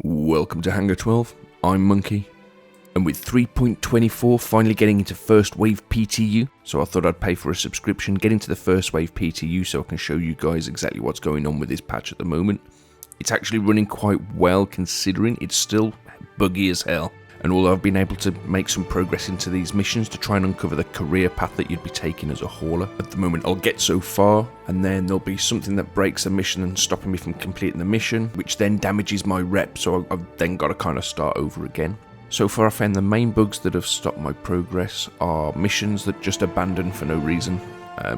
Welcome to Hangar 12, I'm Monkey, and with 3.24 finally getting into first wave PTU, so I thought I'd pay for a subscription, get into the first wave PTU so I can show you guys exactly what's going on with this patch at the moment. It's actually running quite well considering it's still buggy as hell, and although I've been able to make some progress into these missions to try and uncover the career path that you'd be taking as a hauler, at the moment I'll get so far and then there'll be something that breaks a mission and stopping me from completing the mission, which then damages my rep, so I've then got to kind of start over again. So far I found the main bugs that have stopped my progress are missions that just abandon for no reason.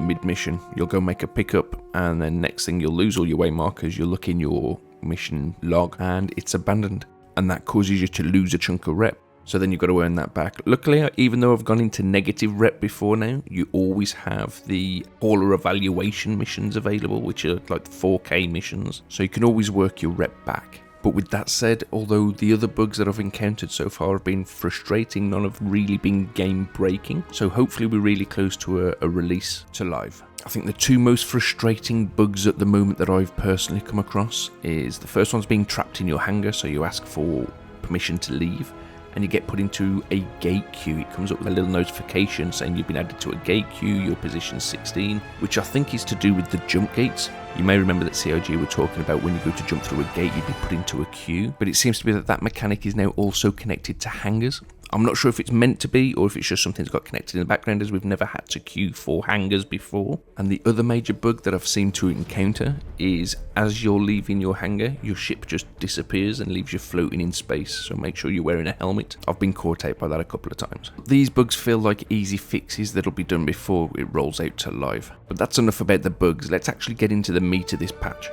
Mid-mission you'll go make a pickup and then next thing you'll lose all your way markers, you'll look in your mission log and it's abandoned. And that causes you to lose a chunk of rep, so then you've got to earn that back. Luckily, even though I've gone into negative rep before now, you always have the hauler evaluation missions available, which are like 4K missions, so you can always work your rep back. But with that said, although the other bugs that I've encountered so far have been frustrating, none have really been game breaking, so hopefully we're really close to a release to live. I think the two most frustrating bugs at the moment that I've personally come across is the first one's being trapped in your hangar, so you ask for permission to leave and you get put into a gate queue. It comes up with a little notification saying you've been added to a gate queue, your position 16, which I think is to do with the jump gates. You may remember that CIG were talking about when you go to jump through a gate you'd be put into a queue, but it seems to be that that mechanic is now also connected to hangars. I'm not sure if it's meant to be or if it's just something that's got connected in the background, as we've never had to queue for hangars before. And the other major bug that I've seemed to encounter is as you're leaving your hangar, your ship just disappears and leaves you floating in space, so make sure you're wearing a helmet. I've been caught out by that a couple of times. These bugs feel like easy fixes that'll be done before it rolls out to live. But that's enough about the bugs, let's actually get into the meat of this patch.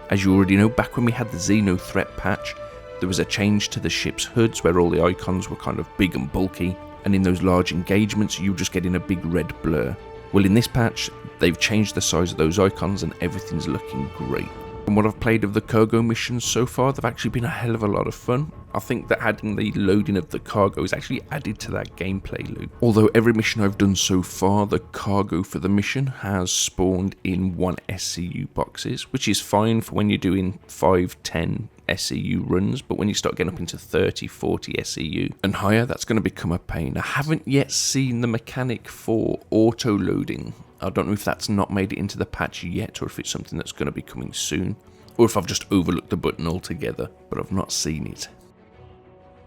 As you already know, back when we had the Xeno threat patch, there was a change to the ship's hoods where all the icons were kind of big and bulky, and in those large engagements you just get in a big red blur. Well, in this patch they've changed the size of those icons and everything's looking great. From what I've played of the cargo missions so far, they've actually been a hell of a lot of fun. I think that adding the loading of the cargo is actually added to that gameplay loop. Although every mission I've done so far, the cargo for the mission has spawned in 1 SCU boxes, which is fine for when you're doing 5, 10 SCU runs, but when you start getting up into 30, 40 SCU and higher, that's going to become a pain. I haven't yet seen the mechanic for auto loading. I don't know if that's not made it into the patch yet or if it's something that's going to be coming soon, or if I've just overlooked the button altogether, but I've not seen it.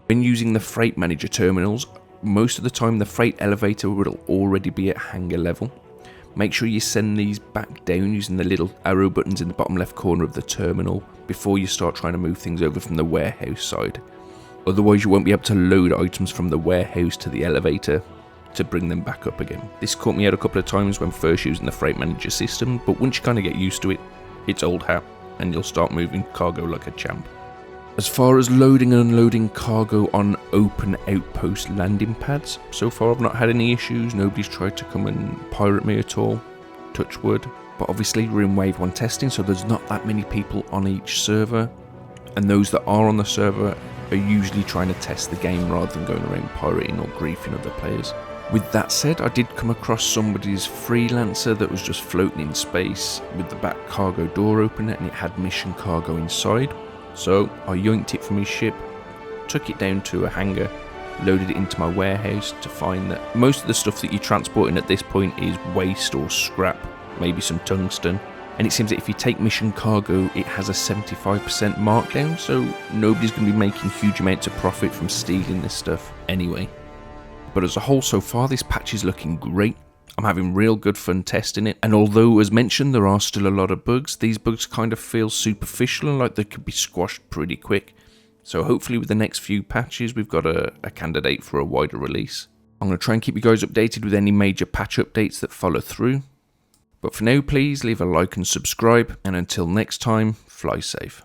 When using the freight manager terminals, most of the time the freight elevator will already be at hangar level. Make sure you send these back down using the little arrow buttons in the bottom left corner of the terminal before you start trying to move things over from the warehouse side. Otherwise you won't be able to load items from the warehouse to the elevator to bring them back up again. This caught me out a couple of times when first using the freight manager system, but once you kind of get used to it, it's old hat and you'll start moving cargo like a champ. As far as loading and unloading cargo on open outpost landing pads, so far I've not had any issues, nobody's tried to come and pirate me at all, touch wood. But obviously we're in wave 1 testing, so there's not that many people on each server, and those that are on the server are usually trying to test the game rather than going around pirating or griefing other players. With that said, I did come across somebody's freelancer that was just floating in space with the back cargo door open and it had mission cargo inside. So I yoinked it from his ship, took it down to a hangar, loaded it into my warehouse to find that most of the stuff that you're transporting at this point is waste or scrap, maybe some tungsten. And it seems that if you take mission cargo, it has a 75% markdown, so nobody's going to be making huge amounts of profit from stealing this stuff anyway. But as a whole so far, this patch is looking great. I'm having real good fun testing it, and although as mentioned there are still a lot of bugs, these bugs kind of feel superficial and like they could be squashed pretty quick. So hopefully with the next few patches we've got a candidate for a wider release. I'm going to try and keep you guys updated with any major patch updates that follow through. But for now, please leave a like and subscribe, and until next time, fly safe.